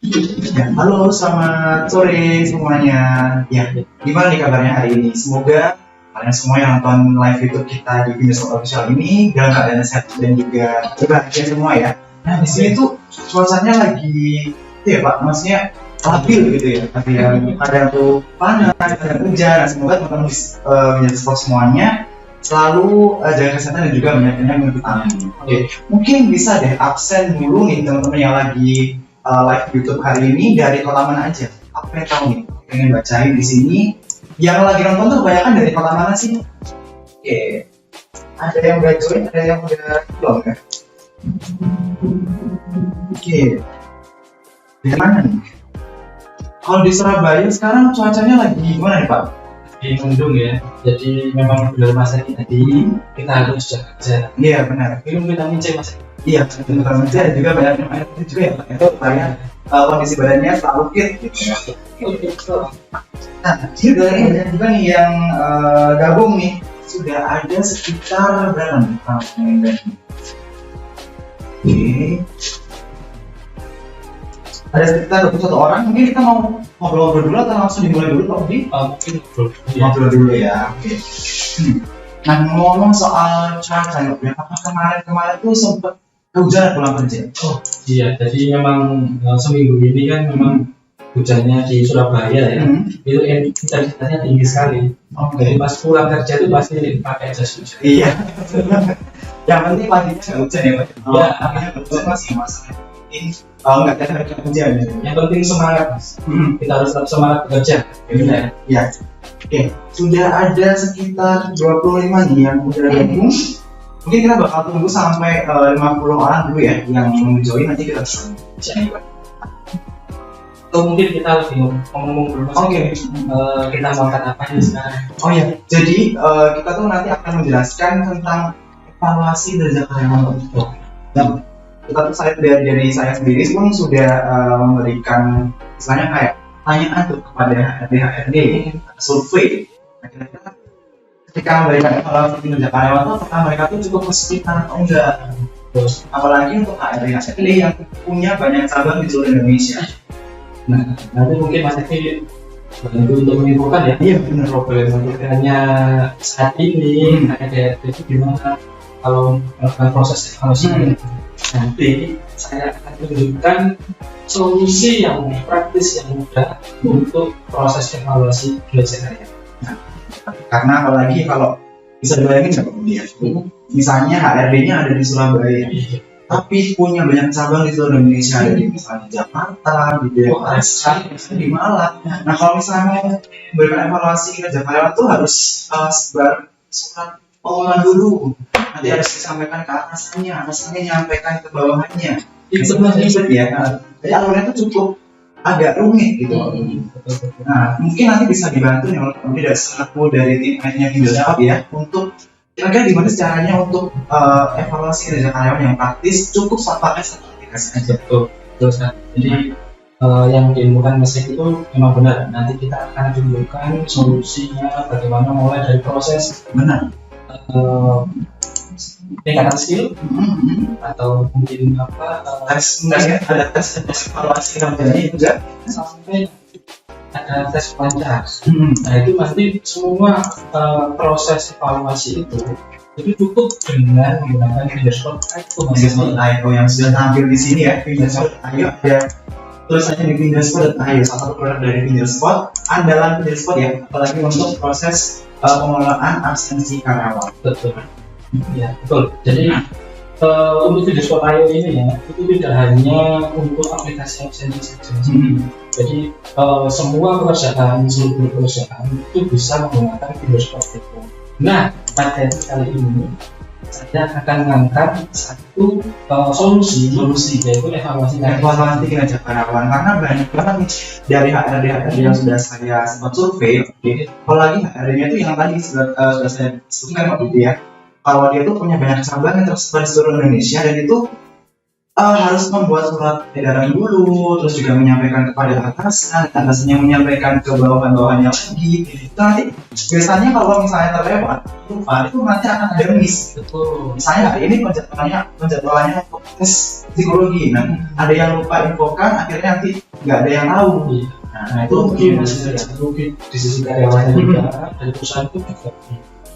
Ya, halo, selamat sore semuanya. Ya, gimana nih kabarnya hari ini? Semoga kalian semua yang nonton live YouTube kita di Windows Official ini dalam keadaan sehat dan juga berbahagia semua ya. Nah, di sini tuh cuacanya lagi, itu ya Pak, maksudnya labil gitu ya. Ada yang tuh panas, ada yang hujan. Nah, semoga teman-teman di Windows Sport semuanya selalu jaga kesehatan dan juga banyak-banyak minum vitamin. Oke, mungkin bisa deh absen dulu nih teman-teman yang lagi live YouTube hari ini dari kota mana aja? Aku pengen tahu nih, pengen bacain di sini. Yang lagi nonton tuh kebanyakan dari kota mana sih? Oke, ada yang udah join, ada yang udah belum ya? Oke, dari mana nih? Kalau di Surabaya sekarang cuacanya lagi gimana nih Pak? Di mendung ya, jadi memang benar masa ini tadi kita harus jaga jarak. Iya benar. Minum vitamin C mas. Iya, vitamin C dan juga banyak minum air putih juga ya Pak. Itu supaya kondisi badannya selalu fit gitu ya. Nah, juga nih banyak juga nih yang gabung nih. Sudah ada sekitar berapa nih? Oke. Ada sekitar 21 orang. Mungkin kita mau ngobrol-ngobrol dulu atau langsung dimulai dulu Pak Budi? Mungkin Ngobrol dulu ya. Oke. Nah, ngomong soal cuaca ya, apakah kemarin tuh sempat kehujanan pulang kerja? Oh iya, jadi memang seminggu ini kan memang hujannya di Surabaya ya, itu intensitasnya tinggi sekali. Jadi pas pulang kerja itu pasti pakai jas hujan. Iya. Yang penting paginya nggak hujan ya Pak. Iya. Paginya nggak hujan masih masalah. Ini nggak ada hujan ya. Yang penting semangat mas. Kita harus tetap semangat bekerja. Gitu ya. Iya. Oke, sudah ada sekitar 25 nih yang udah gabung. Mungkin kita bakal tunggu sampai 50 orang dulu ya yang join, nanti kita bisa. Atau mungkin kita lebih ngomong dulu mas. Oke. Kita mau kata apa ini sekarang? Oh ya, jadi kita tuh nanti akan menjelaskan tentang evaluasi dari karyawan itu. Dan kita tuh dari saya sendiri pun sudah memberikan misalnya kayak tanyaan tuh kepada HRD, survei. Nah, kira-kira ketika memberikan evaluasi kinerja karyawan itu apakah mereka tuh cukup kesulitan atau enggak? Terus apalagi untuk HRD yang punya banyak cabang di seluruh Indonesia. Nah, nanti mungkin Mas Evi bantu untuk menyimpulkan ya. Iya benar. Problemanya saat ini HRD itu gimana kalau melakukan proses evaluasi. Nanti saya akan tunjukkan solusi yang praktis yang mudah untuk proses evaluasi kinerja karyawan. Nah, karena apalagi kalau bisa dibayangin nggak kemudian, misalnya HRD-nya ada di Surabaya, tapi punya banyak cabang di seluruh Indonesia, ada di misalnya di Jakarta, di Depok, di Malang. Nah kalau misalnya mau memberikan evaluasi kinerja karyawan tuh harus sebar surat pengumuman dulu. Nanti harus disampaikan ke atasannya nyampaikan ke bawahannya. Itu ribet ya. Jadi alurnya itu cukup agak rumit gitu. Nah, mungkin nanti bisa dibantu nih oleh tidak selaku dari tim lainnya Windows ya untuk kira-kira gimana caranya untuk evaluasi kinerja karyawan yang praktis, cukup pakai satu aplikasi aja. Terus jadi yang diinfokan Mesek itu memang benar. Nanti kita akan tunjukkan solusinya bagaimana mulai dari proses tingkatan skill atau mungkin tes ada tes evaluasi kinerjanya juga sampai ada tes wawancara. Nah itu pasti semua proses evaluasi itu cukup dengan menggunakan Windows IO yang sudah tampil di sini ya. Windows IO ada tulisannya di Windows IO, salah satu produk dari Windows andalan Windows ya, apalagi untuk proses pengelolaan absensi karyawan. Betul. Ya betul. Jadi untuk Windows IO ini ya itu tidak hanya untuk aplikasi absensi saja. Jadi semua seluruh pekerjaan itu bisa menggunakan Windows itu. Nah pada kali ini saya akan mengangkat satu solusi yaitu evaluasi kinerja karyawan, karena banyak banget nih dari HRD yang sudah saya sempat survei. Apalagi HRD-nya itu yang tadi sudah saya sebutkan waktu itu ya, kalau dia tuh punya banyak cabang yang tersebar di seluruh Indonesia dan itu harus membuat surat edaran dulu, terus juga menyampaikan kepada atasan, atasannya menyampaikan ke bawahan-bawahannya lagi. Itu nanti biasanya kalau misalnya terlewat, lupa itu nanti akan ada miss. Betul. Misalnya hari ini penjadwalannya tes psikologi, nah ada yang lupa infokan, akhirnya nanti nggak ada yang tahu. Nah itu mungkin rugi di sisi karyawannya juga, dari perusahaan itu juga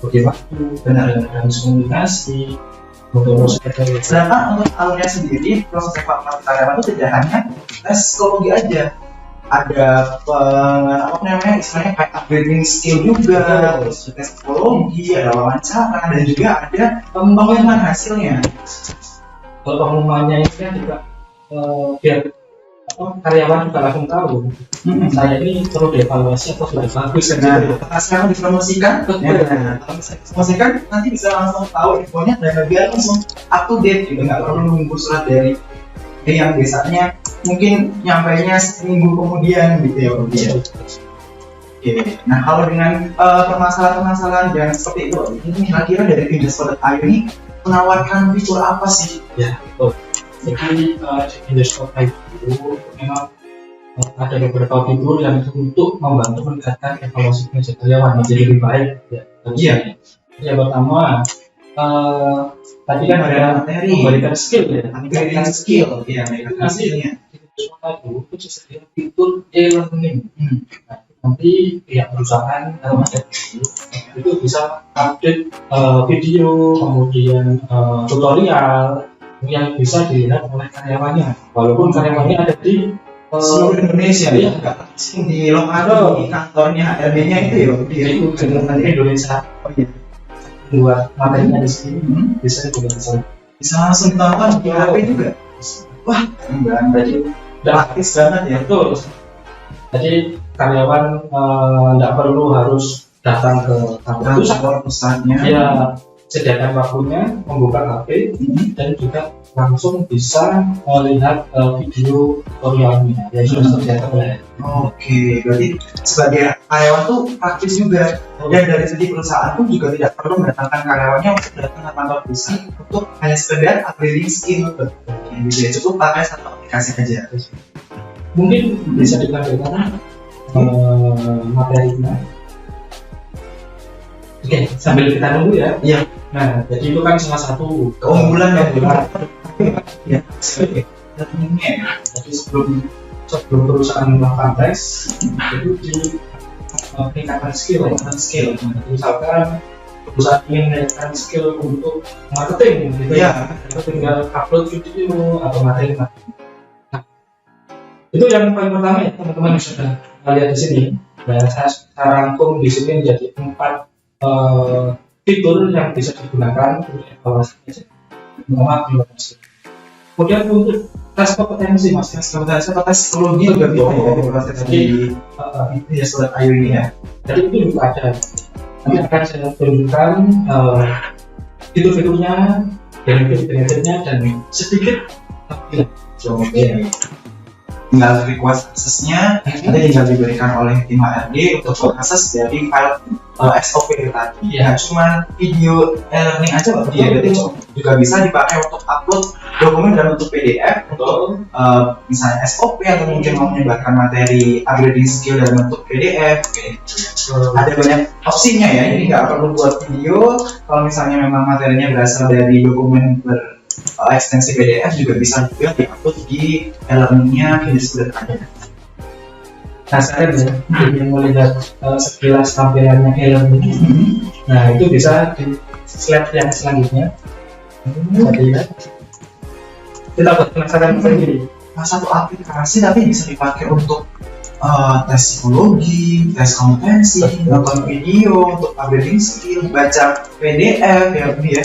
bagi waktu, Benar. harus komunikasi, mengurus Sedangkan untuk alurnya sendiri, proses evaluasi karyawan itu tidak hanya tes psikologi aja, ada apa namanya istilahnya kayak upgrading skill juga, terus tes psikologi, ada wawancara, dan juga ada pengumuman hasilnya. Kalau pengumumannya itu kan juga biar karyawan juga langsung tahu saya ini perlu dievaluasi atau sudah bagus Nah, sekarang dipromosikan, kalau bisa dipromosikan nanti bisa langsung tahu infonya dan biar langsung up to date gitu, nggak perlu nunggu surat dari yang biasanya mungkin nyampainya seminggu kemudian gitu ya Bro. Oke. Nah kalau dengan permasalahan-permasalahan yang seperti itu, ini kira-kira dari Findesk.io ini menawarkan fitur apa sih? Ya, betul. Jadi di Findesk.io itu memang ada beberapa fitur yang untuk membantu meningkatkan evaluasi kinerja karyawan menjadi lebih baik. Iya. Yang pertama, tadi kan ada materi, memberikan skill ya. upgrading skill, ya, hasilnya. Di Findesk.io itu disediakan fitur e-learning. Nah, nanti pihak perusahaan atau masyarakat itu bisa update video, kemudian tutorial yang bisa dilihat oleh karyawannya, walaupun karyawannya ada di seluruh Indonesia ya, nggak langsung di lokal di kantornya HRD-nya itu ya, itu dengan Indonesia. Oh iya. Buat materinya di sini bisa Indonesia. Bisa langsung ditonton di HP juga. Wah, keren banget. Praktis banget ya. Betul. Jadi karyawan tidak perlu harus datang ke kantor pusatnya. Ya, sediakan waktunya membuka HP dan juga langsung bisa melihat video tutorialnya yang sudah tersedia oleh. Oke, berarti sebagai karyawan tuh praktis juga. Dan dari segi perusahaan pun juga tidak perlu mendatangkan karyawannya untuk datang ke kantor perusahaan untuk hanya sekedar upgrading skill. Bisa cukup pakai satu aplikasi aja. Mungkin bisa ditampilkan materinya. Oke, sambil kita nunggu ya. Iya. Nah, jadi itu kan salah satu keunggulan ya. Ya. Jadi sebelum perusahaan melakukan tes, itu di peningkatan skill. Misalkan perusahaan ingin meningkatkan skill untuk marketing, gitu ya. Kita tinggal upload video atau materi. Nah, itu yang paling pertama ya, teman-teman bisa lihat di sini. Nah, saya rangkum di sini menjadi 4 fitur yang bisa digunakan untuk evaluasi. Pertama, evaluasi. Kemudian untuk tes kompetensi, mas, tes kompetensi atau tes psikologi juga bisa di Findesk.io ini ya. Jadi itu juga ada. Nanti akan saya tunjukkan fitur-fiturnya, benefit-benefitnya dan sedikit tampilan. Tinggal request aksesnya, nanti tinggal diberikan oleh tim HRD untuk akses dari file SOP tadi. Ya, cuma video e-learning aja berarti ya, berarti juga bisa dipakai untuk upload dokumen dalam bentuk PDF untuk misalnya SOP atau mungkin mau menyebarkan materi upgrading skill dalam bentuk PDF. Ada banyak opsinya ya, jadi nggak perlu buat video. Kalau misalnya memang materinya berasal dari dokumen ekstensi PDF juga bisa juga diupload di e-learningnya Findesk.io. Nah sekarang ya, yang melihat sekilas tampilannya e-learning. Nah itu bisa di slide yang selanjutnya. Jadi kita buat penasaran sendiri. Satu aplikasi tapi bisa dipakai untuk tes psikologi, tes kompetensi, nonton video, untuk upgrading skill, baca PDF ya.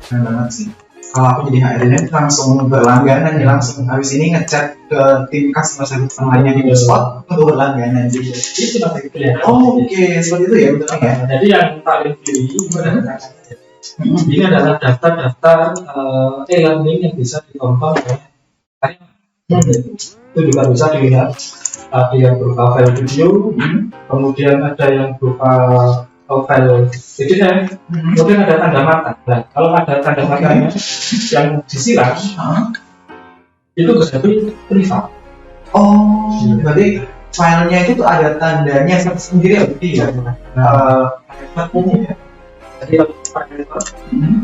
Keren banget sih. Kalau aku jadi HRD langsung berlangganan nih, langsung habis ini ngechat ke tim customer service lainnya di Findesk untuk berlangganan juga. Itu nanti pilihan. Oke, seperti itu ya betul ya. Jadi yang paling kiri ini adalah daftar-daftar e-learning yang bisa ditonton oleh karyawan. Itu juga bisa dilihat. Ada yang berupa file video, kemudian ada yang berupa file PDF, kemudian ada tanda mata. Nah, kalau ada tanda matanya yang disilang, itu berarti privat. Oh, berarti filenya itu tuh ada tandanya sendiri ya, berarti ya? Private umum ya? Jadi private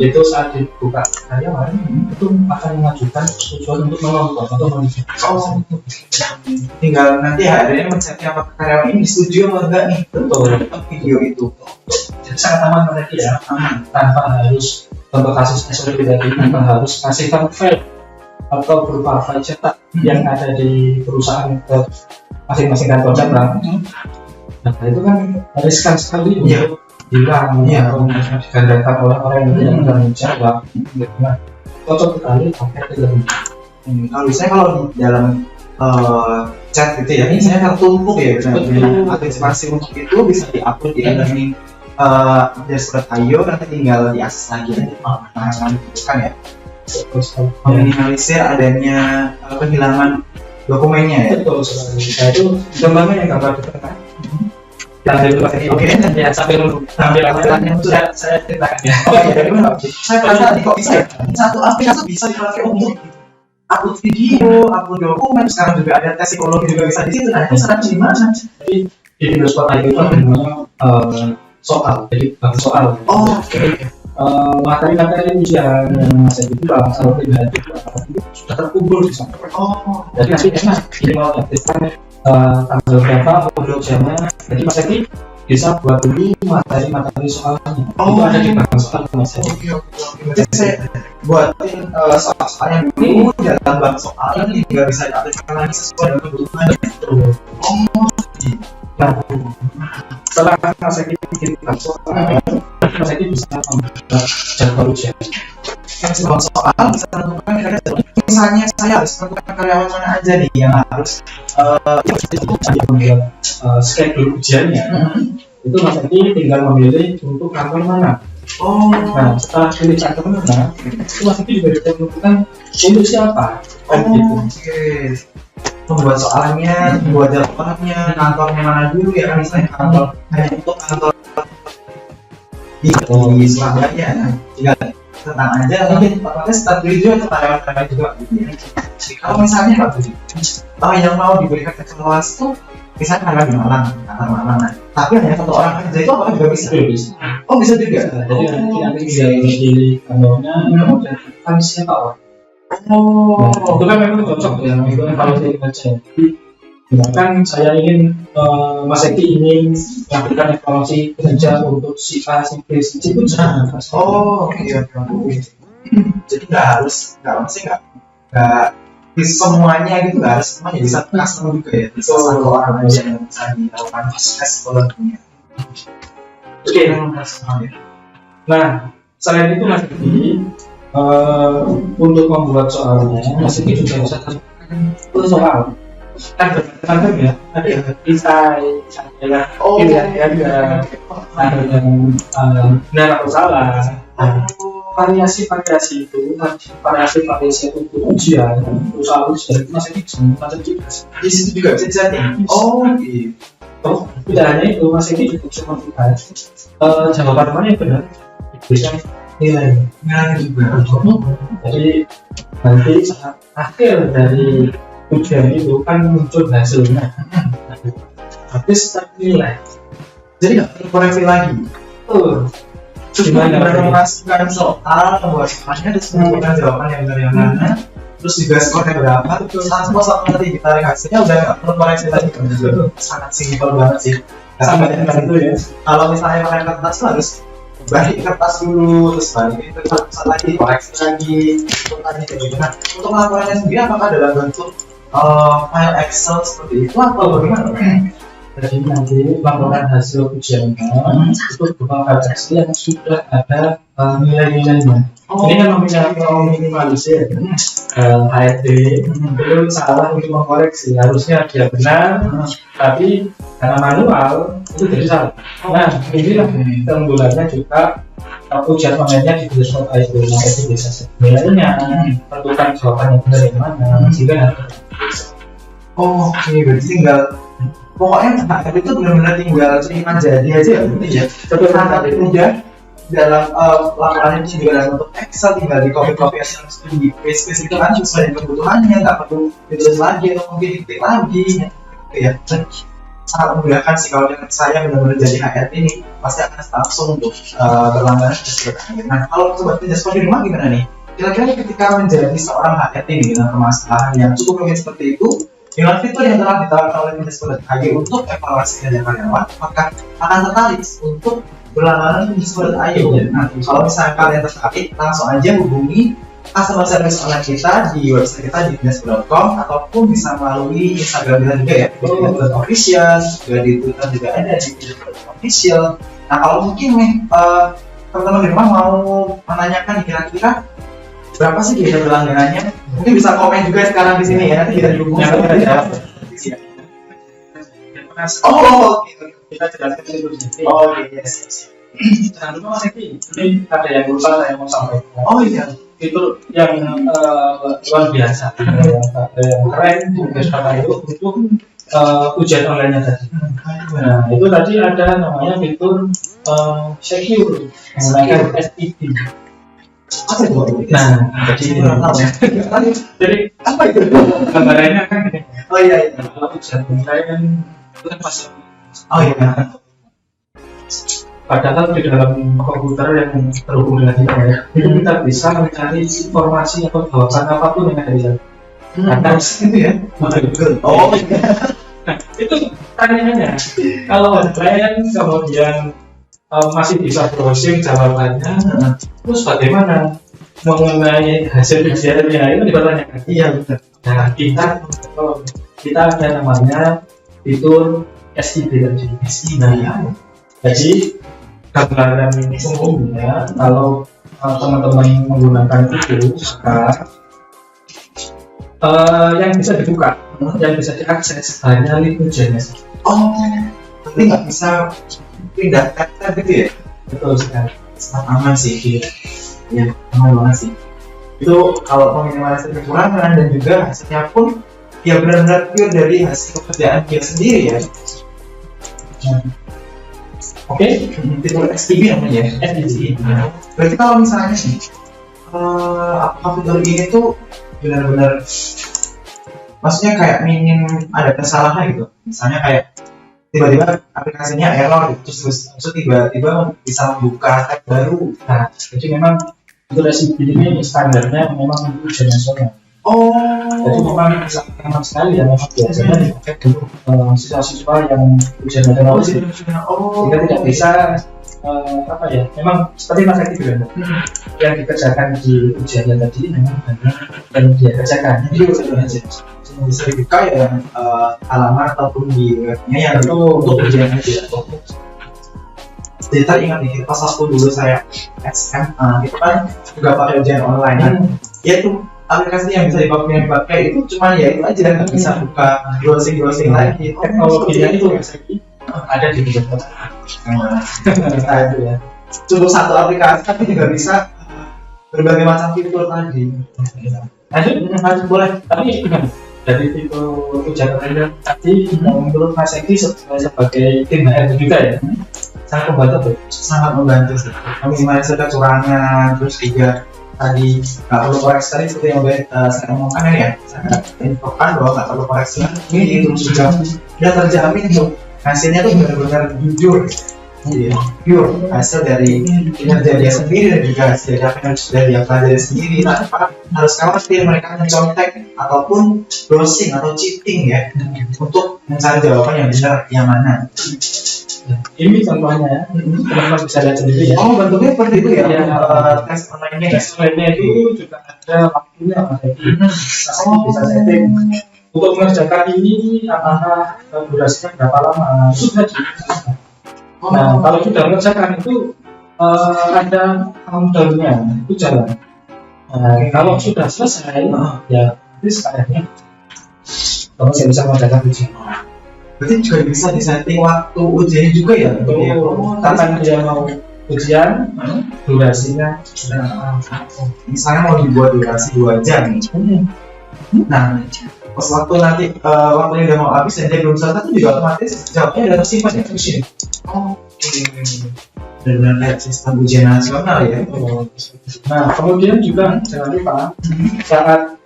itu saat dibuka karyawan itu akan mengajukan persetujuan untuk menonton atau melihat. Oh, tinggal nanti HRD mencari apakah karyawan ini setuju atau enggak nih Betul. video itu. Jadi sangat aman berarti ya, tanpa harus contoh kasus SOP tadi, tanpa harus kasihkan file atau berupa file cetak yang ada di perusahaan ke masing-masing kantor cabang. Nah itu kan riskan sekali untuk hilang atau digandakan oleh orang yang tidak bertanggung jawab. Nah, cocok sekali pakai Telegram. Kalau misalnya kalau di dalam chat gitu ya, ini saya tertumpuk ya, antisipasi untuk itu bisa diupload di e-learning dashboard.io, nanti tinggal diakses lagi aja, kan ya, meminimalisir adanya kehilangan dokumennya ya. Betul sekali. Nah itu gambarnya yang gambar di tengah. Oke, ya sambil yang sudah saya ceritakan ya. Oh iya, gimana? Saya penasaran kok bisa ya? Satu aplikasi bisa dipakai untuk upload video, upload dokumen, sekarang juga ada tes psikologi juga bisa di situ. Nah itu sekarang di mana? Jadi di Windows Phone itu kan namanya soal, jadi bang soal. Oh, oke. Materi-materi ujian yang saya itu kalau pribadi itu sudah terkumpul di sana. Oh, Jadi nanti enak ini mau aktifkan tanggal berapa, modul jamnya. Jadi Mas Eki bisa buat dulu materi-materi soalnya. Itu ada di bang soal Mas Eki. oke. Berarti saya buatin soal-soal yang dulu dalam bang soal ini nggak bisa diaplikasikan lagi sesuai dengan kebutuhan. Oh, Nah, setelah Mas Eki bikin bang soal, Mas Eki bisa membuat jadwal ujian. yang sebang soal bisa tentukan kira-kira misalnya saya harus tentukan karyawan mana aja nih yang harus schedule ujiannya. Itu Mas Eki tinggal memilih untuk kantor mana. Oh, Nah, setelah pilih kantor mana, itu Mas Eki juga bisa menentukan untuk siapa. Kan gitu. oke. Membuat soalnya, membuat jadwalnya, kantornya mana dulu ya kan, misalnya kantor hanya untuk kantor di Surabaya, nah, tinggal tentang aja mungkin Pak start dulu juga untuk karyawan-karyawan juga. Jadi kalau misalnya Pak Budi, yang mau diberikan kecerdasan itu misalnya karyawan di Malang, kantor Malang, nah, tapi hanya satu orang kerja itu apakah juga bisa? Bisa. Oh bisa juga. Jadi nanti tinggal pilih kantornya, kemudian kan siapa orang. Oh, Nah, itu kan memang cocok ya, itu kan kalau saya baca. Bahkan saya ingin Mas Eki ingin melakukan evaluasi kerja untuk si A, si B, si C itu jangan. oh, iya. Jadi nggak semuanya gitu, nggak harus semuanya bisa custom juga ya, bisa satu orang aja yang bisa dilakukan tes psikologinya. Oke. Nah, selain itu Mas Eki untuk membuat soalnya, Mas Eki juga bisa tentukan soal. Kan bermacam-macam ya, ada desain, ada pilihan ada yang benar atau salah. Variasi-variasi itu, variasi-variasi untuk ujian, soal ujian itu Mas Eki bisa macam juga. Di situ juga bisa disetting. Oh, gitu. Tidak hanya itu, Mas Eki juga bisa menentukan jawaban mana yang benar, bisa nilai. Nah, juga. Jadi nanti saat akhir dari ujian itu kan muncul hasilnya, habis ternilai. Jadi nggak perlu koreksi lagi. Cuma memasukkan soal, membuat soalnya, terus menentukan jawaban yang benar yang mana, terus juga skornya berapa, terus langsung nanti kita hasilnya udah nggak perlu koreksi lagi. Sangat simpel banget sih. Sampai dengan itu ya. Kalau misalnya pakai kertas tuh harus balik kertas dulu, terus balikin ke kertas lagi, koreksi lagi, untuk lagi kayak gitu. Nah, untuk laporannya sendiri apakah dalam bentuk file Excel seperti itu atau bagaimana? Jadi nanti laporan hasil ujiannya itu berupa file Excel yang sudah ada nilai-nilainya. Ini kan meminimalisir HRD itu salah untuk mengkoreksi, harusnya dia benar, tapi karena manual itu jadi salah. Nah, inilah keunggulannya juga ujian online-nya di Windows itu, nanti bisa nilainya, tentukan jawaban yang benar yang mana, sehingga nanti. Oke, berarti tinggal pokoknya HRD itu benar-benar tinggal terima jadi aja ya, berarti ya. Setelah nanti udah dalam laporannya itu juga dalam bentuk Excel, tinggal di copy langsung di paste itu kan sesuai dengan kebutuhannya, nggak perlu ditulis lagi atau mungkin diketik lagi gitu ya. Dan sangat memudahkan sih kalau saya benar-benar jadi HRD ini pasti akan langsung untuk berlangganan ke akhir. Nah kalau sobat Pinjaspor di rumah gimana nih? Kira-kira ketika menjadi seorang HRD ini dengan permasalahan yang cukup rumit seperti itu, dengan fitur yang telah ditawarkan oleh Pinjaspor.id untuk evaluasi kinerja karyawan, maka akan tertarik untuk berlangganan Pinjaspor.id. Nah, kalau misalnya kalian tertarik, langsung aja hubungi customer service online kita di website kita di pinjaspor.com ataupun bisa melalui Instagram kita juga ya, @pinjaspor.official, juga di Twitter juga ada di pinjaspor.official. Nah, kalau mungkin nih teman-teman di rumah mau menanyakan kira-kira berapa sih biaya berlangganannya, mungkin bisa komen juga sekarang di sini ya, nanti kita dihubungi sama kita jawab. Oh, kita jelaskan dulu sedikit. oh yes. Jangan lupa Mas Eki, ini ada yang lupa saya mau sampaikan. Oh iya. Itu yang luar biasa, yang keren juga itu untuk ujian online tadi. Nah itu tadi ada namanya fitur secure menggunakan STP. Apa itu? Nah jadi Apa itu? gambarannya kan gini. Oh iya. Kalau ujian online itu kan pasti Oh iya. padahal di dalam komputer yang terhubung dengan internet itu kita bisa mencari informasi atau jawaban apapun yang ada di sana. Karena itu ya. Google. Oh iya. Nah itu tanyaannya kalau online kemudian masih bisa browsing jawabannya, terus bagaimana mengenai hasil ujiannya itu dipertanyakan. Iya benar. Nah kita ada namanya fitur SIB tadi. Nah, jadi gambaran umumnya kalau teman-teman menggunakan itu maka yang bisa dibuka, yang bisa diakses hanya link ujiannya. Oh, berarti nggak bisa pindah kata gitu ya? Betul sekali. Sangat aman sih, ya aman banget sih. Itu kalau meminimalisir kekurangan dan juga hasilnya pun ya benar-benar pure dari hasil pekerjaan dia sendiri ya. Oke, fitur STB namanya ya. STB. Berarti kalau misalnya nih, apakah fitur ini tuh benar-benar, maksudnya kayak minim ada kesalahan gitu. Misalnya kayak tiba-tiba aplikasinya error gitu, terus tiba-tiba bisa membuka tab baru. Nah, jadi memang fitur SIB ini standarnya memang ujian nasional. Oh, Jadi memang sangat sekali ya, memang biasanya dipakai dulu siswa-siswa yang ujian nasional itu. Jika tidak bisa apa ya, memang seperti Mas Eki bilang, yang dikerjakan di ujiannya tadi memang hanya yang dia kerjakan. jadi bisa dibuka ya halaman ataupun di webnya yang untuk ujian aja. Jadi tadi ingat nih, pas waktu dulu saya SMA itu kan juga pakai ujian online kan, yaitu aplikasi yang bisa dipakai itu cuma ya itu aja, nggak bisa buka browsing lagi. Teknologinya itu Mas Eki ada di Pinjaspor. Nah itu ya, cukup satu aplikasi tapi juga bisa berbagai macam fitur tadi. Lanjut boleh, tapi dari fitur ujian online tadi menurut Mas Eki sebagai tim HRD juga ya, sangat membantu. Sangat membantu sih, meminimalisir kecurangan, terus juga tadi nggak perlu koreksi tadi seperti yang saya omongkan ya, saya infokan bahwa nggak perlu koreksi ini, terus juga udah terjamin tuh hasilnya tuh benar-benar jujur, pure hasil dari kinerja dia sendiri dan juga hasil dari apa yang sudah dia pelajari sendiri, tanpa harus khawatir mereka mencontek ataupun browsing atau cheating ya untuk mencari jawaban yang benar yang mana. Ini contohnya, teman-teman bisa lihat sendiri ya. Oh, bentuknya seperti itu ya? Ya, tes online-nya. Tes online-nya itu juga ada waktunya Mas Eki. Bisa setting untuk mengerjakan ini apakah durasinya berapa lama, sudah. Nah, kalau sudah mengerjakan itu ada countdown-nya, itu jalan. Kalau sudah selesai, ya itu sekarangnya kamu bisa mengerjakan ujian. Berarti juga bisa disetting waktu ujian juga ya? Kapan dia mau ujian, durasinya. Misalnya mau dibuat durasi 2 jam. Nah, pas waktu nanti waktunya udah mau habis dan dia belum selesai itu juga otomatis jawabnya udah tersimpan ya? Oh, benar-benar kayak sistem ujian nasional ya. Nah, kemudian juga jangan lupa saat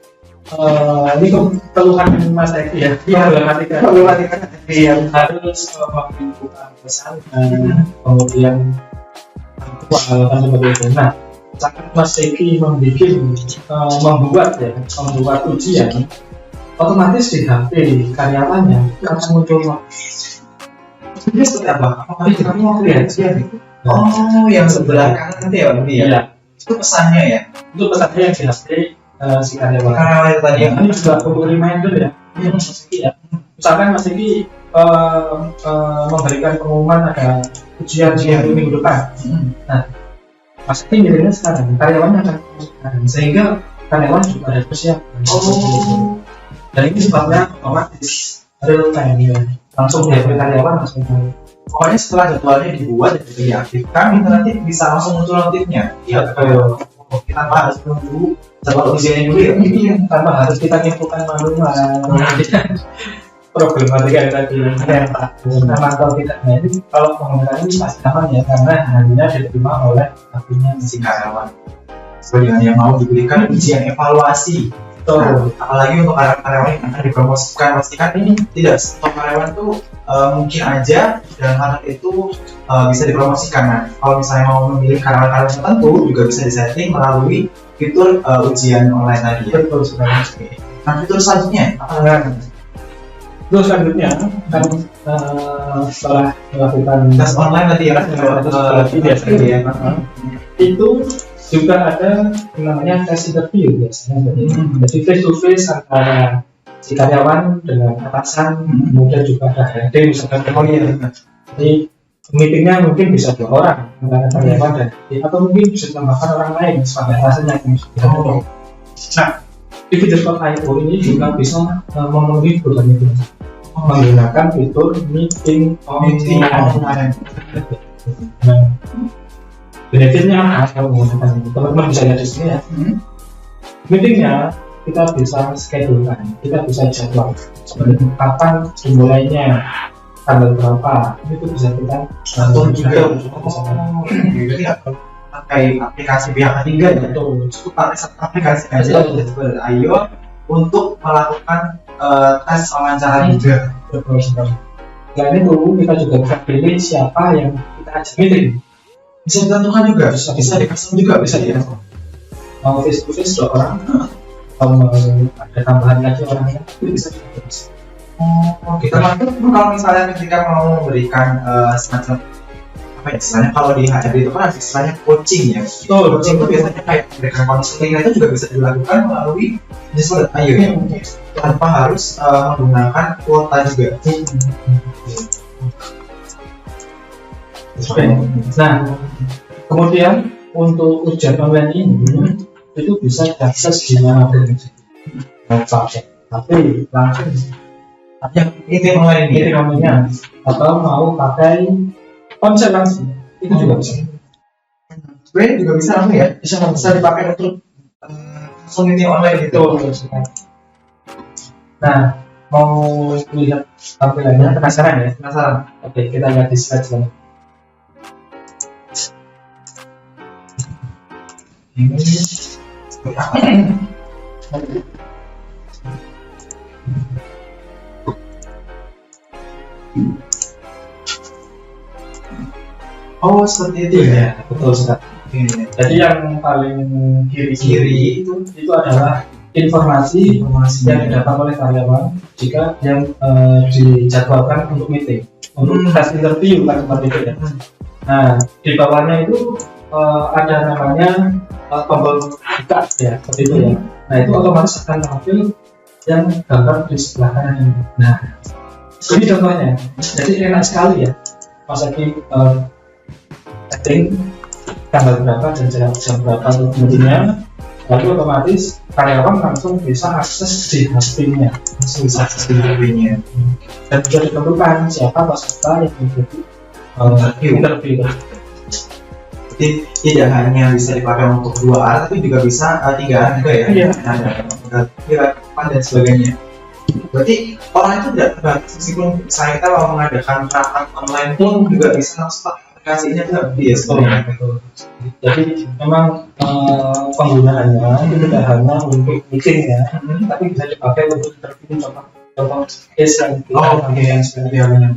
ini keluhan Mas Eki ya, problematika yang harus melakukan pesan, kemudian dan sebagainya. Nah, saat Mas Eki membuat ujian, otomatis di HP karyawannya langsung muncul Ini seperti apa? Apakah kamu mau lihat sih? Oh, yang sebelah kanan nanti ya, Bang? Iya. Itu pesannya ya? Itu pesannya yang di HP si karyawan. Karyawan itu tadi ya? Ini juga untuk reminder ya. Ini Mas Eki ya. Misalkan Mas Eki memberikan pengumuman ada ujian minggu depan. Nah, Mas Eki ngirimnya sekarang, karyawannya akan sekarang, sehingga karyawan juga ada persiapan. Dan ini sebabnya otomatis real time ya. Langsung dari karyawan langsung tahu. Pokoknya setelah jadwalnya dibuat dan juga diaktifkan, itu nanti bisa langsung muncul notifnya. Iya, kita harus menunggu jadwal ujiannya dulu ya. Iya, tanpa harus kita nyimpulkan manual. Problematika yang tadi aman atau tidak. Nah, ini kalau menggunakan ini pasti aman ya, karena hanya diterima oleh akunnya Si karyawan. Sebagai yang mau diberikan ujian evaluasi. Betul. Apalagi untuk karyawan yang akan dipromosikan, pastikan ini tidak semua karyawan tuh mungkin aja dalam hal itu bisa dipromosikan. Nah, kalau misalnya mau memilih karyawan-karyawan tertentu juga bisa disetting melalui fitur ujian online tadi. Betul sekali. Nah, fitur selanjutnya apa? Terus selanjutnya kan setelah melakukan Tes online tadi ya kan? biasanya ya. Itu juga ada yang namanya tes interview biasanya. Jadi face to face antara si karyawan dengan atasan, kemudian juga ada HRD misalkan. Jadi meetingnya mungkin bisa 2 orang antara karyawan dan HRD, atau mungkin bisa tambahkan orang lain sebagai atasannya. Nah, di Fitbit.io ini juga bisa memenuhi kebutuhan itu menggunakan fitur meeting online. Nah, benefitnya kalau menggunakan itu, teman-teman bisa lihat di sini ya. Meetingnya kita bisa schedule kan, kita bisa jadwal seperti kapan dimulainya, tanggal berapa, itu bisa kita atur juga. Jadi pakai aplikasi pihak ketiga ya. Cukup pakai satu aplikasi aja Fitbit.io untuk melakukan tes wawancara juga. Selain itu kita juga bisa pilih siapa yang kita ajak meeting. Bisa ditentukan juga, bisa dikasih juga, bisa ya. Mau face to face 2 orang, mau ada tambahan lagi orangnya, itu bisa juga. Kita kalau misalnya ketika mau memberikan semacam apa ya istilahnya, kalau di HRD itu kan ada istilahnya coaching ya. Coaching itu biasanya kayak memberikan konseling, itu juga bisa dilakukan melalui Fitbit.io ya, tanpa harus menggunakan kuota juga. Nah, kemudian untuk ujian online ini itu bisa diakses di mana pun, mau pakai HP langsung, Yang meeting online ini, atau mau pakai ponsel langsung, itu juga bisa. sebenarnya juga bisa ya, bisa dipakai untuk langsung meeting online gitu. Nah, mau lihat tampilannya, penasaran ya? Penasaran? Oke, kita lihat di slide selanjutnya. Ini seperti apa? Oh, seperti itu ya. Betul sekali. Jadi yang paling kiri itu adalah informasi yang didapat oleh karyawan jika yang dijadwalkan untuk meeting, untuk tes interview kan seperti itu ya. Nah, di bawahnya itu ada namanya tombol buka ya, seperti itu ya. Nah, itu otomatis akan tampil yang gambar di sebelah kanan ini. Nah, ini contohnya. Jadi enak sekali ya. Pas lagi setting tanggal berapa dan jam berapa meetingnya, lalu otomatis karyawan langsung bisa akses di HP-nya, langsung bisa akses di HP-nya. Dan juga ditentukan siapa peserta yang mengikuti interview. Jadi tidak hanya bisa dipakai untuk 2 arah, tapi juga bisa 3 arah juga ya. Iya. Ada dan sebagainya. Berarti orang itu tidak terbatas, meskipun misalnya kita mau mengadakan rapat online pun juga bisa langsung pakai aplikasinya tuh lebih ya Oh, sebenarnya. betul. Jadi memang penggunaannya itu tidak hanya untuk meeting ya, tapi bisa dipakai untuk interview contoh case yang kita Oh, oke. yang sebenarnya.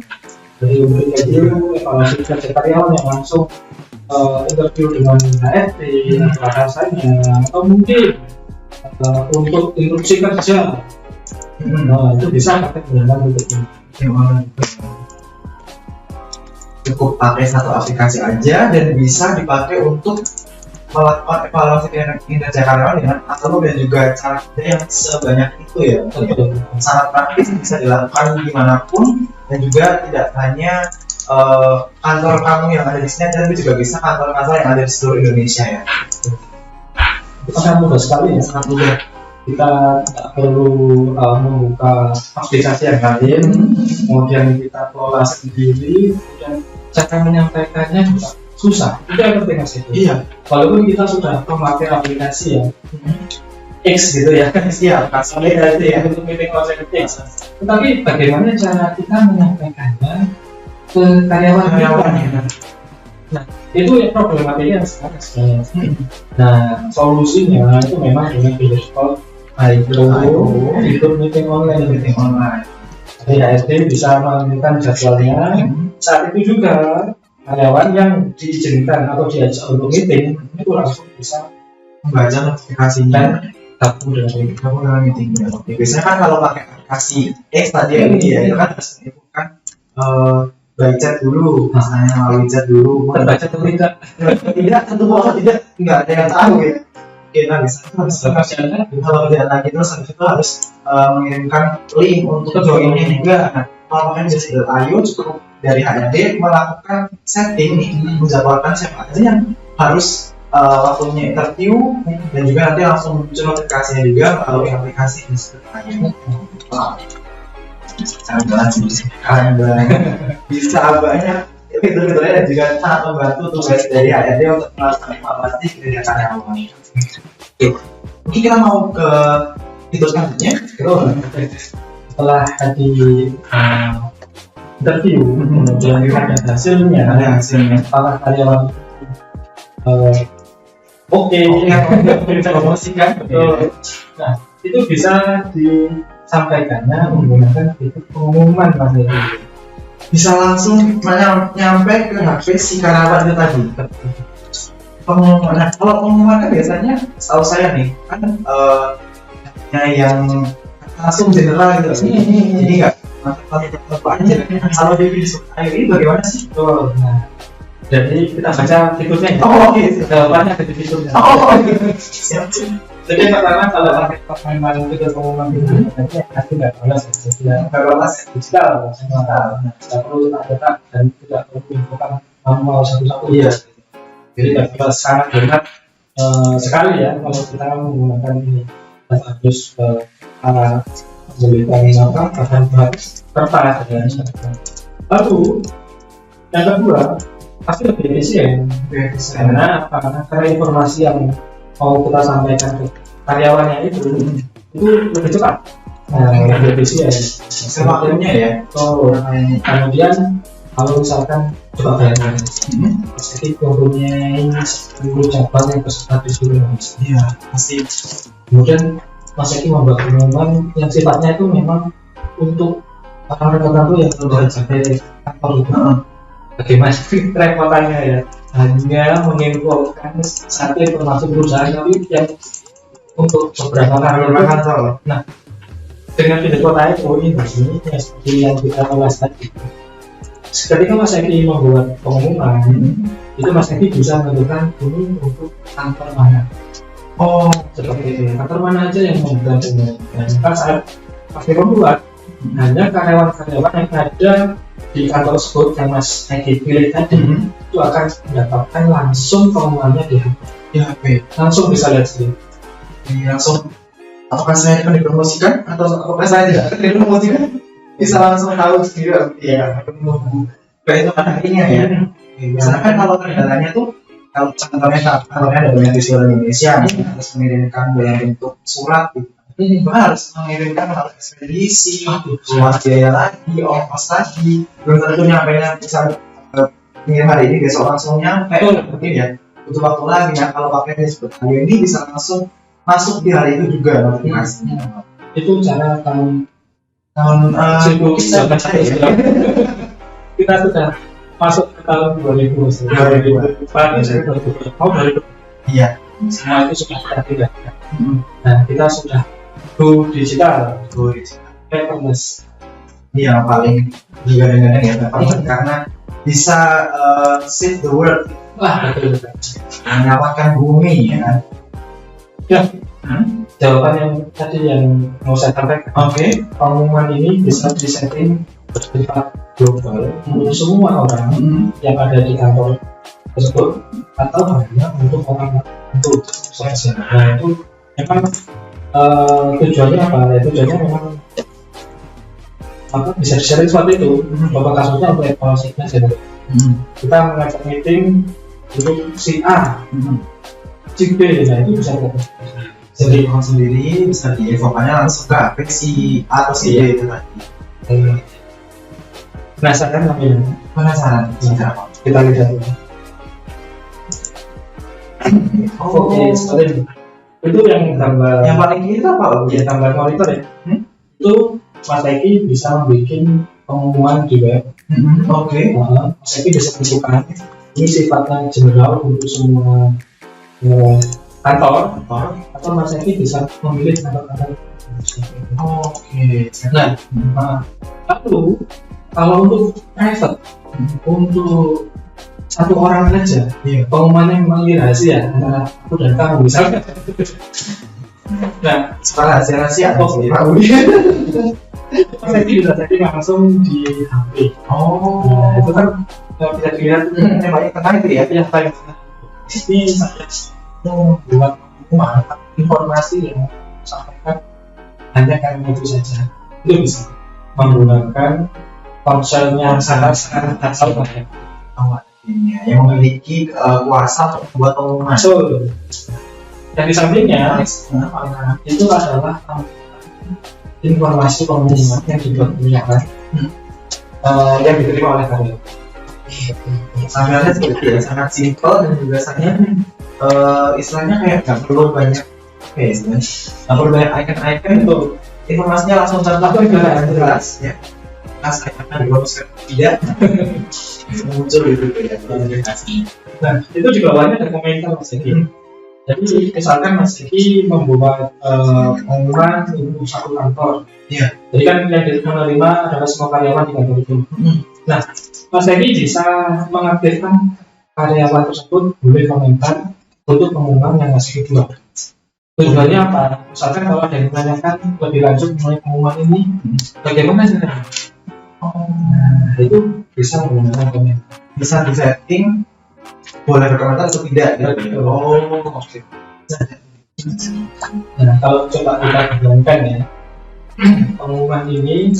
Jadi untuk interview evaluasi kerja karyawan yang langsung interview dengan HRD atau atasannya, atau mungkin untuk instruksi kerja, itu bisa pakai penggunaan untuk ini. Cukup pakai satu aplikasi aja dan bisa dipakai untuk melakukan evaluasi kinerja karyawan dengan katalog dan juga cara kerja yang sebanyak itu ya. Betul. Sangat praktis, bisa dilakukan dimanapun dan juga tidak hanya kantor kamu yang ada di sini, tapi juga bisa kantor-kantor yang ada di seluruh Indonesia ya. Itu sangat mudah sekali ya, sangat mudah. Kita tidak perlu membuka aplikasi yang lain, kemudian kita kelola sendiri, dan cara menyampaikannya juga susah. Itu yang penting mas itu. Iya. Walaupun kita sudah memakai aplikasi ya X gitu ya, Iya, aplikasi ya untuk meeting online X. Tetapi bagaimana cara kita menyampaikannya ke karyawan kita? Nah, itu yang problematikanya sekarang. Nah, solusinya itu memang dengan video call itu meeting online. Jadi HRD bisa menentukan jadwalnya. Saat itu juga karyawan yang diizinkan atau diajak untuk meeting itu langsung bisa membaca notifikasinya gabung dengan meeting. kamu dalam meetingnya. Oke, biasanya kan kalau pakai aplikasi X tadi ya ini ya, itu kan harus menimbulkan by chat dulu, misalnya melalui chat dulu. Terbaca atau tidak? Tidak, tentu bahwa tidak, nggak ada yang tahu ya. Kita bisa kalau tidak lagi terus habis itu harus mengirimkan link untuk join ini juga. Nah, kalau pakai Just.io cukup dari HRD melakukan setting nih, menjadwalkan siapa aja yang harus waktunya interview dan juga nanti langsung muncul notifikasinya juga melalui aplikasi Just.io. Wow. Sangat banget sih, keren banget. Bisa banyak fitur-fiturnya dan juga sangat membantu tugas dari HRD untuk melakukan evaluasi kinerja karyawan. Oke, mungkin kita mau ke fitur selanjutnya. Setelah tadi interview, kemudian ada hasilnya, para karyawan oke, kita promosikan. Nah, itu bisa disampaikannya menggunakan fitur pengumuman mas Hedi. Bisa langsung nyampe ke HP si karyawan itu tadi. Pengumuman. Nah, kalau pengumuman kan biasanya setahu saya nih kan yang langsung general gitu. Jadi nggak apa aja. Kalau di Just.io ini bagaimana sih? Nah, jadi kita baca fiturnya. Oh, oke. Jawabannya ada di fiturnya. Oh, siap. Jadi pertama kalau pakai memang fitur pengumuman itu nanti nggak balas ya. Nggak balas. Digital, tidak perlu tak dan tidak perlu infokan manual satu-satu. Iya. Jadi kita sangat berat sekali ya kalau kita menggunakan ini dan harus memberikan akan kertas dan lalu yang kedua pasti lebih efisien karena informasi yang mau kita sampaikan ke karyawannya itu lebih cepat, lebih efisien Waktunya ya. Kemudian kalau misalkan coba bayangkan jadi mempunyai 10 cabang yang tersebar di seluruh Indonesia. Iya, pasti. Kemudian Mas Eki membuat pengumuman yang sifatnya itu memang untuk orang-orang tertentu yang sudah sampai kantor itu. Bagaimana kerepotannya ya? Hanya menginfokan satu informasi perusahaan tapi yang untuk beberapa kantor. Nah, dengan video kota itu ini yang seperti yang kita bahas tadi. Ketika Mas Eki membuat pengumuman, itu Mas Eki bisa menentukan ini untuk kantor mana. Oh, seperti itu. Kantor mana aja yang membuat pengumuman. Dan saat Mas Eki membuat, hanya karyawan-karyawan yang ada di kantor tersebut yang Mas Eki pilih tadi itu akan mendapatkan langsung pengumumannya di HP. Langsung bisa lihat sendiri. Langsung. Apakah saya akan dipromosikan atau apakah saya tidak akan dipromosikan? Bisa langsung tahu sendiri. Iya, menunggu keesokan harinya ya. Karena kan kalau kendalanya tuh kalau contohnya ada banyak di seluruh Indonesia, harus mengirimkan dalam bentuk surat gitu. Harus mengirimkan harus ekspedisi, keluar biaya lagi, ongkos lagi, belum tentu nyampe bisa ngirim hari ini besok langsung nyampe, mungkin ya butuh waktu lagi. Nah kalau pakai Facebook Ayo ini bisa langsung masuk di hari itu juga notifikasinya. Itu cara tahun Sibuk kita kita sudah masuk ke tahun 2000 iya semua itu sudah ada. Nah kita sudah go digital, paperless. ini yang paling digadang-gadang ya paling karena bisa save the world, Wah betul. menyelamatkan bumi ya kan. Ya, jawaban yang tadi yang mau saya sampaikan. Oke. Pengumuman ini bisa disetting bersifat global untuk semua orang yang ada di kantor tersebut atau hanya untuk orang tertentu saja. Nah itu memang tujuannya apa? Ya, tujuannya memang bisa di-sharing seperti itu. Bapak kasusnya untuk evaluasinya saja. Kita mengajak meeting untuk si A, si B, nah itu bisa kita. Jadi orang sendiri bisa dievokannya langsung ke HP si A atau si B itu tadi. Penasaran namanya? Penasaran? Apa? Kita lihat dulu. Oke, seperti itu. Itu yang gambar. Yang paling kiri itu apa? Ya gambar monitor ya. Itu Mas Eki bisa membuat pengumuman di web. Oke. Mas Eki bisa tentukan ini sifatnya general untuk semua kantor, atau Mas Eki bisa memilih kantor-kantor. Oke. Nah, lalu kalau untuk private, untuk satu orang saja, pengumumannya memang rahasia antara aku dan kamu misalnya. Nah, sekarang rahasia Mas Eki bisa jadi langsung di HP. Nah, itu kan bisa dilihat banyak tentang itu ya. Ya, ini saya membuat pengumuman informasi yang sampaikan hanya karena itu saja. Itu bisa menggunakan ponselnya sangat banyak. Yang memiliki kuasa untuk membuat pengumuman. So, dan di sampingnya itu adalah informasi pengumuman yang dibuat yang diterima oleh karyawan. Sangatnya seperti ya, sangat simpel dan juga sangat istilahnya kayak nggak perlu banyak nggak perlu banyak icon itu informasinya langsung jelas ya. Pas iconnya dibagus tidak muncul gitu ya. Nah itu di bawahnya ada komentar Mas Eki. Jadi misalkan Mas Eki membuat pengumuman untuk satu kantor. Iya. Jadi kan yang menerima adalah semua karyawan di kantor itu. Nah, Mas Eki bisa mengaktifkan karyawan tersebut boleh komentar untuk pengumuman yang Mas Eki buat. Tujuannya apa? Misalkan kalau ada yang menanyakan lebih lanjut mengenai pengumuman ini, bagaimana caranya? Nah, itu bisa menggunakan komentar. Bisa di setting boleh berkomentar atau tidak gitu. Oke. Nah, kalau coba kita bayangkan ya, pengumuman ini,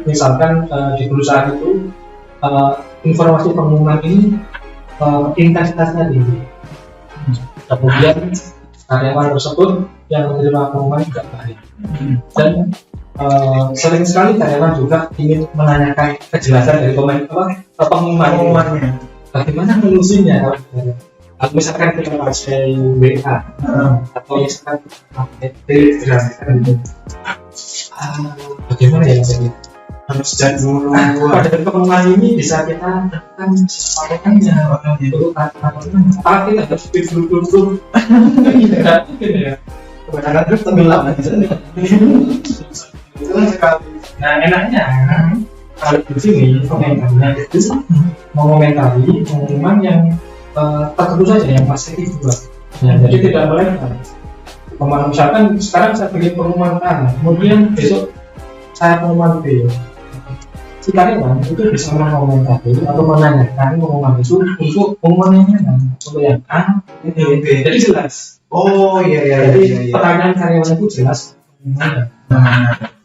misalkan di perusahaan itu informasi pengumuman ini intensitasnya tinggi. Kemudian karyawan tersebut yang menerima pengumuman juga baik. Dan sering sekali karyawan juga ingin menanyakan kejelasan dari pengumumannya. Bagaimana menulisnya? Atau misalkan kita pakai WA atau misalkan pakai Telegram gitu. Bagaimana ya jadi? Harus cek dulu. Pada pengumuman ini bisa kita tekan sampaikannya itu apa kita harus dulu. Kebanyakan terus tenggelam aja. Nah enaknya kalau di sini komentarnya itu mengomentari pengumuman yang tertentu saja yang Mas Eki buat. Nah, jadi tidak melebar. Misalkan sekarang saya bikin pengumuman A, kemudian besok saya pengumuman B. Si karyawan itu bisa mengomentari atau menanyakan pengumuman itu untuk pengumuman yang mana, untuk yang A, yang B. Jadi jelas. Oh iya. Jadi pertanyaan karyawan itu jelas.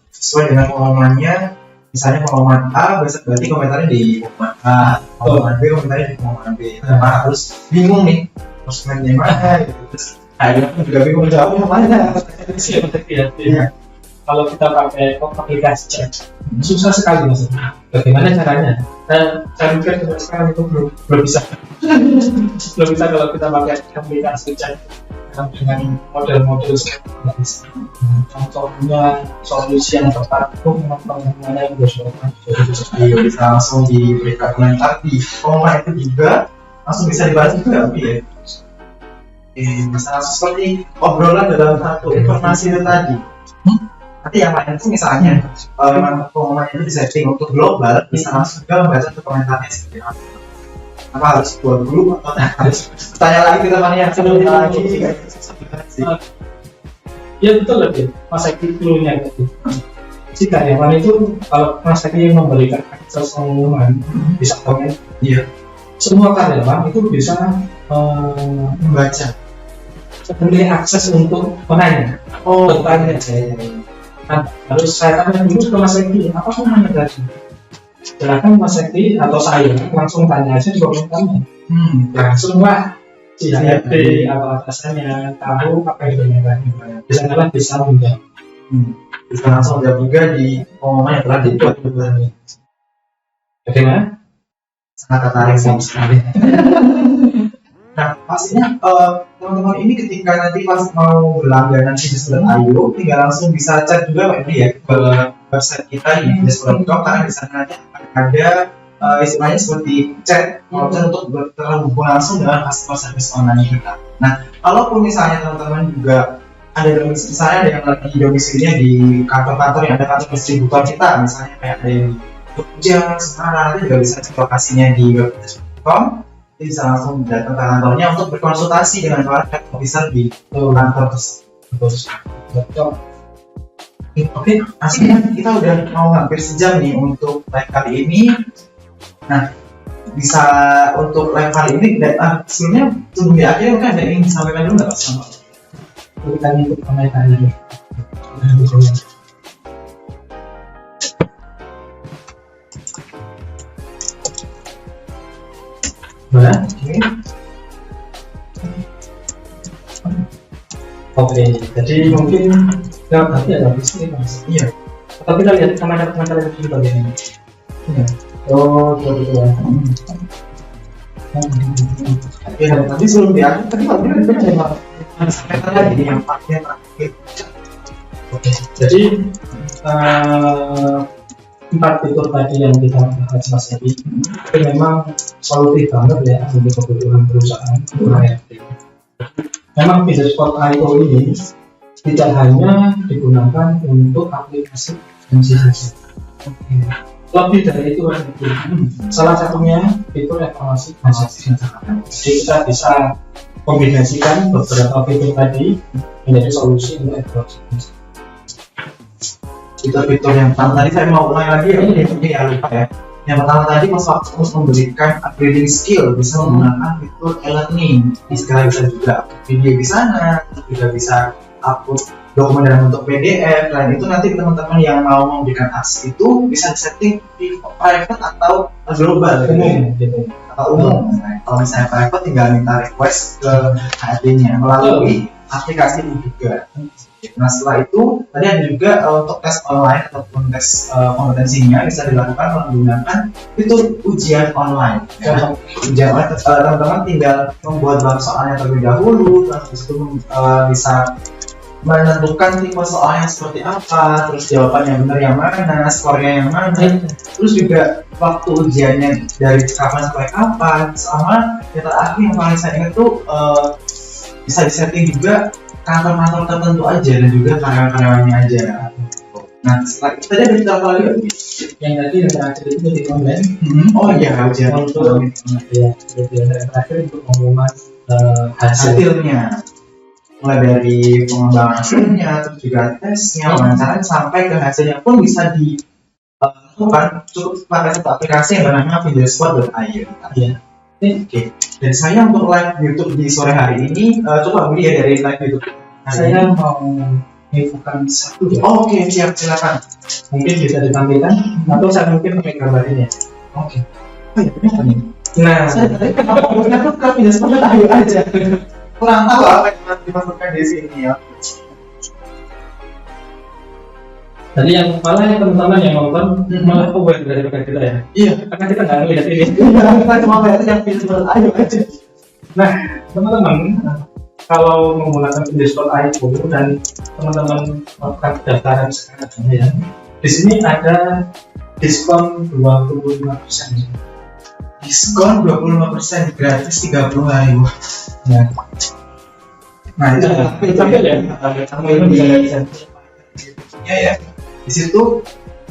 Sesuai dengan pengumumannya. Misalnya pengumuman A, berarti komentarnya di pengumuman A, pengumuman B, komentarnya di pengumuman B. Nah, harus bingung nih, harus main yang mana gitu. Terus akhirnya juga bingung jawabnya mana. Iya. Kalau kita pakai aplikasi chat, susah sekali mas. Bagaimana caranya? Saya pikir sampai sekarang itu belum bisa. Belum bisa kalau kita pakai aplikasi chat dengan model-model sekarang. Contohnya solusi yang tepat itu memang bagaimana yang diusulkan. Jadi bisa langsung diberikan komentar di komen itu juga langsung bisa dibahas juga ya. Bisa langsung seperti obrolan dalam satu informasi itu tadi. Nanti yang lain itu misalnya memang pengumuman itu disetting untuk global, bisa langsung juga membaca ke komentarnya seperti apa. Apa harus buat dulu atau harus tanya lagi ke temannya yang sebelum lagi sih. Ya betul lebih Mas Eki clue-nya gitu. Si karyawan itu kalau Mas Eki memberikan akses pengumuman bisa komen. Iya. Semua karyawan itu bisa Membaca. memilih akses untuk menanya. Bertanya. Nah, harus saya tanya dulu ke Mas Eki, apa namanya tadi? Silakan Mas Eki atau saya langsung tanya aja di komentarnya. Langsung lah si HRD atau atasannya tahu apa yang ditanyakan. Biasanya bisa menjawab. Bisa langsung jawab juga di pengumuman yang telah dibuat sebelumnya. Bagaimana? Sangat tertarik sekali. Nah, pastinya teman-teman ini ketika nanti pas mau berlangganan Fidesz.io tinggal langsung bisa chat juga Pak Edi ya ke website kita di Fidesz.com karena di sana nanti akan ada istilahnya seperti chat untuk terhubung langsung dengan customer service online kita. Nah, kalaupun misalnya teman-teman juga ada domisili, misalnya ada yang lagi domisilinya di kantor-kantor yang ada kantor distributor kita, misalnya kayak ada yang di Jogja, Semarang, itu juga bisa cek lokasinya di web.fidesz.com. Bisa langsung datang ke kantornya untuk berkonsultasi dengan para officer di kantor tersebut. Oke, aslinya kita udah mau hampir sejam nih untuk live kali ini. Nah, bisa untuk live kali ini, sebelumnya sebelum di akhir mungkin ada yang ingin disampaikan dulu nggak Pak? Sama kita ikut komentar dulu. Mana? Oke, jadi mungkin nggak berarti ada bisnis mas. Iya. Atau kita lihat komentar-komentar yang di bagian ini. Oh, gitu ya. Ya, nanti sebelum di akhir tadi Pak ada sampaikan lagi yang pakai terakhir. Oke, jadi 4 fitur tadi yang kita bahas Mas Edi itu memang solutif banget ya untuk kebutuhan perusahaan HRD. Memang Fidesz.io ini tidak hanya digunakan untuk aplikasi MC saja. Lebih dari itu salah satunya fitur evaluasi transaksi. Jadi kita bisa kombinasikan beberapa fitur tadi menjadi solusi untuk evaluasi. Fitur yang pertama tadi saya mau ulangi lagi ya lupa ya. Yang pertama tadi Mas Waktu harus memberikan upgrading skill, bisa menggunakan fitur e-learning. Istilah bisa juga video di sana, juga bisa upload dokumen dalam bentuk PDF. Dan itu nanti teman-teman yang mau memberikan akses itu bisa setting di private atau global gitu. Atau umum. Nah, kalau misalnya private tinggal minta request ke HRD-nya melalui aplikasi ini juga. Nah setelah itu tadi ada juga untuk tes online ataupun tes kompetensinya bisa dilakukan menggunakan fitur ujian online. Ya. Ujian online teman-teman tinggal membuat bahan soalnya terlebih dahulu, terus itu bisa menentukan tipe soalnya seperti apa, terus jawaban yang benar yang mana, skornya yang mana, terus juga waktu ujiannya dari kapan sampai kapan, sama yang terakhir yang paling saya ingat tuh bisa disetting juga kantor-kantor tertentu aja dan juga karyawan-karyawannya aja. Nah, setelah itu tadi ada kita apa lagi? Yang tadi yang terakhir itu di online. Oh iya, ujian untuk ya, yang terakhir untuk pengumuman hasilnya. Mulai dari pengembangan hasilnya, terus juga tesnya, wawancaranya sampai ke hasilnya pun bisa dilakukan cukup pakai satu aplikasi yang bernama Fidesz.io. Ya. Oke. Dan saya untuk live YouTube di sore hari ini coba beli ya dari live YouTube. Saya mau bukan satu ya. Oh, oke, siap, silakan. Mungkin bisa ditampilkan atau saya mungkin pakai gambar ini ya. Oke. Oh iya, benar nih. Nah, saya tadi kenapa tuh ke Fidesz.io aja. Kurang tahu apa yang dimasukkan di sini ya. Jadi yang malah yang teman-teman yang nonton malah aware daripada kita ya. Iya. Karena kita nggak ngeliat ini. Kita cuma bayar yang filter ayo aja. Nah, teman-teman, kalau menggunakan Diskon IO dan teman-teman melakukan pendaftaran sekarang ya, di sini ada diskon 25%. Diskon 25% gratis 30 hari. Ya. Nah itu Sampai ya, sampai itu bisa. ya. Di situ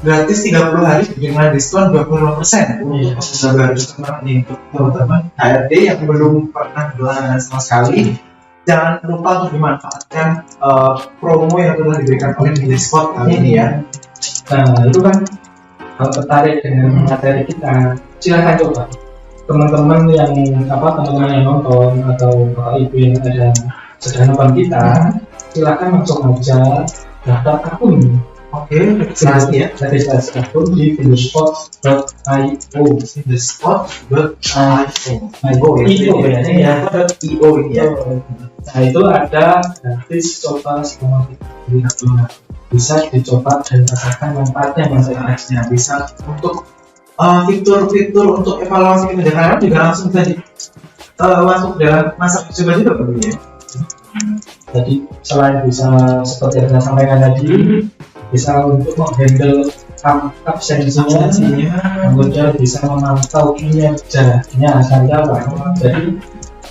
gratis 30 hari dengan diskon 25%. Iya. Sudah bagus banget nih untuk teman-teman HRD yang belum pernah berlangganan sama sekali. Jangan lupa untuk dimanfaatkan promo yang telah diberikan oleh Diskon kali ini ya. Nah, itu kan kalau tertarik dengan materi kita, silahkan coba. Teman-teman yang nonton atau bapak ibu yang ada sedang nonton kita, silahkan langsung aja daftar akun. Oke, registrasi ya. Registrasi akun di videospot.io. Videospot.io. IO ya. .io ini ya. Nah itu ada gratis coba selama 3 bulan. Bisa dicoba dan rasakan manfaatnya Masing-masingnya bisa untuk fitur-fitur untuk evaluasi kinerja juga langsung tadi masuk dalam masa coba juga perlu ya. Jadi selain bisa seperti yang saya sampaikan tadi, bisa untuk menghandle absensinya, kemudian bisa memantau kinerjanya karyawan. Jadi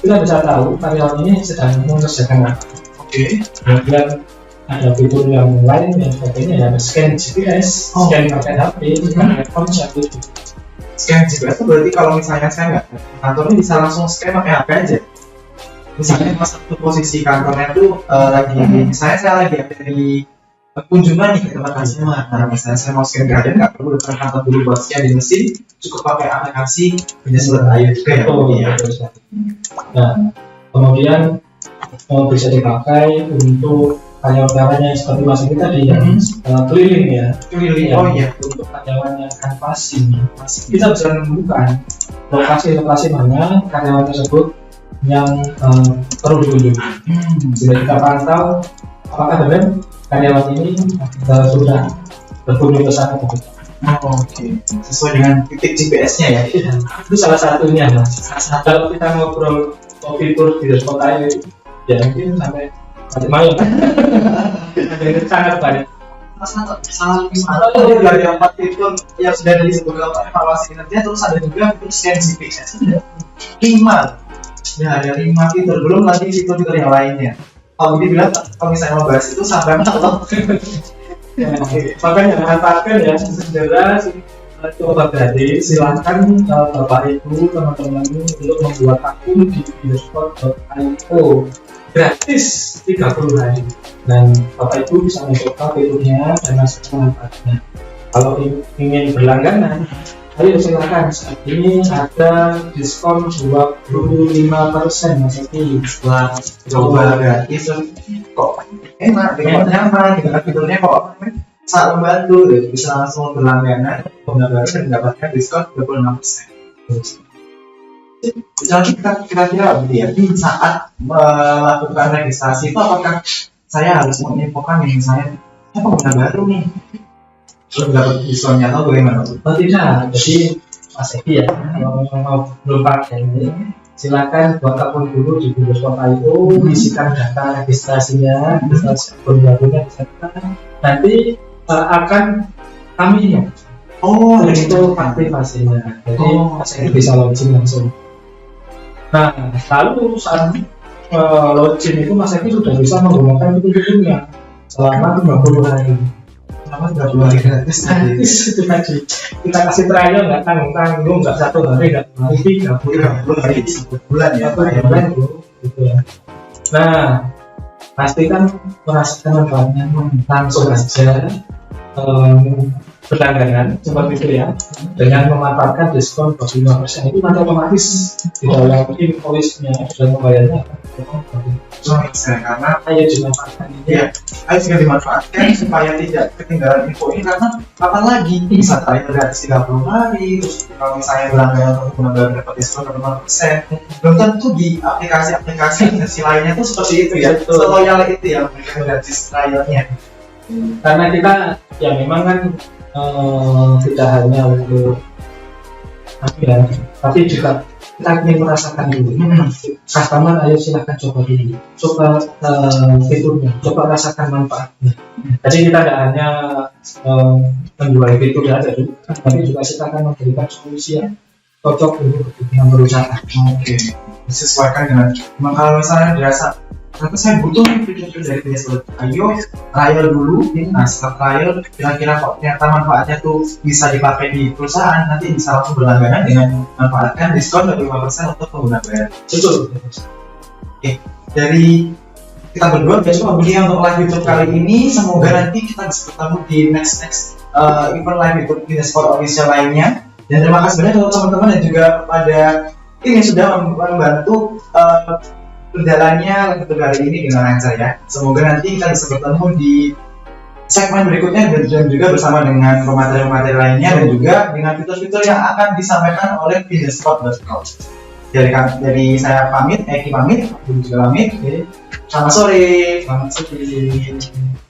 kita bisa tahu karyawan ini sedang mengerjakan apa. Oke. Kemudian ada fitur yang lain yang sebagainya ya, scan GPS, scan pakai HP, pakai ponsel itu. Scan GPS itu berarti kalau misalnya saya nggak kantornya bisa langsung scan pakai HP aja. Misalnya pas satu posisi kantornya itu misalnya saya lagi ada di kunjungan nih ke tempat customer. Nah, misalnya saya mau scan garden nggak perlu datang kantor dulu buat scan di mesin, cukup pakai aplikasi Diskon.io juga ya. Nah, kemudian bisa dipakai untuk karyawan-karyawan yang seperti Mas Iki tadi yang keliling ya. Keliling. Ya, Oh iya. untuk karyawan yang canvassing, kita bisa menemukan lokasi-lokasi mana karyawan tersebut yang perlu dikunjungi. Jika kita pantau apakah benar karyawan ini sudah berkunjung ke sana. Oke. Sesuai dengan titik GPS-nya ya. Itu salah satunya Mas. Kalau kita ngobrol fitur di Diskon.io itu ya mungkin sampai malam. Ada sangat banyak. Ada dari 4 fitur yang sudah disebutkan evaluasi kinerja, terus ada juga fitur scan GPS. 5. Ya, ada 5 fitur, belum lagi fitur-fitur yang lainnya. Kalau dibilang kalau misalnya membahas itu sampai malam. Makanya manfaatkan ya, segera coba gratis. Silakan Bapak Ibu teman-teman untuk membuat akun di videospot.io gratis 30 hari dan Bapak Ibu bisa mencoba fiturnya dan merasakan manfaatnya. Kalau ingin berlangganan, ayo silakan. Saat ini ada diskon 25% Mas Eki. Setelah coba gratis kok enak, kok nyaman, fiturnya kok sangat membantu, bisa langsung berlangganan baru dan mendapatkan diskon 26%. Jadi kita kira-kira gitu ya, di saat melakukan registrasi itu apakah saya harus menginfokan misalnya saya pengguna baru nih terus dapat diskonnya atau bagaimana? Oh tidak, jadi Mas Eki ya, kalau mau belum pakai ini silakan buat akun dulu di videospot.io, isikan data registrasinya, registrasi akun barunya nanti akan kami ya. Oh, itu aktivasinya, jadi Mas Eki bisa login langsung. Nah, lalu saat login itu Mas Eki sudah bisa menggunakan fitur-fiturnya selama 30 hari. Selama 30 hari gratis. Gratis itu tadi. Kita kasih trial nggak tanggung-tanggung, nggak 1 hari, nggak 30 hari, 1 bulan ya. 1 bulan gitu ya. Nah, pastikan merasakan manfaatnya langsung saja berlangganan seperti itu ya, dengan memanfaatkan diskon 25% itu nanti otomatis di dalam invoice-nya dan membayarnya karena ayo dimanfaatkan ini ya, ayo juga dimanfaatkan supaya tidak ketinggalan info ini, karena kapan lagi bisa tayang gratis 30 hari, terus kalau misalnya berlangganan untuk pengguna baru dapat diskon 25%, belum tentu di aplikasi-aplikasi versi lainnya tuh seperti itu ya, seloyal itu ya memberikan gratis trialnya. Karena kita ya memang kan tidak hanya untuk apa ya, tapi juga kita ingin merasakan dulu. Customer ayo silahkan coba dulu, coba fiturnya, coba rasakan manfaatnya. Jadi kita tidak hanya menjual fitur saja, tapi juga kita akan memberikan solusi yang cocok untuk kebutuhan perusahaan. Oke, disesuaikan dengan. Memang kalau misalnya dirasa ternyata saya butuh fitur-fitur dari Facebook, ayo trial dulu. Nah setelah trial kira-kira kok ternyata manfaatnya tuh bisa dipakai di perusahaan, nanti bisa langsung berlangganan dengan manfaatkan diskon 25% untuk pengguna bayar. Betul. Oke, dari kita berdua cuma begini untuk live YouTube kali ini. Semoga nanti kita bisa bertemu di next event live YouTube Business Sport official lainnya. Dan terima kasih banyak untuk teman-teman dan juga kepada tim yang sudah membantu berjalannya untuk hari ini dengan lancar ya. Semoga nanti kita bisa bertemu di segmen berikutnya dan juga bersama dengan pemateri-pemateri lainnya dan juga dengan fitur-fitur yang akan disampaikan oleh businesssport.com. Dari saya pamit, Eki pamit, Budi juga pamit. Selamat sore. Selamat sore.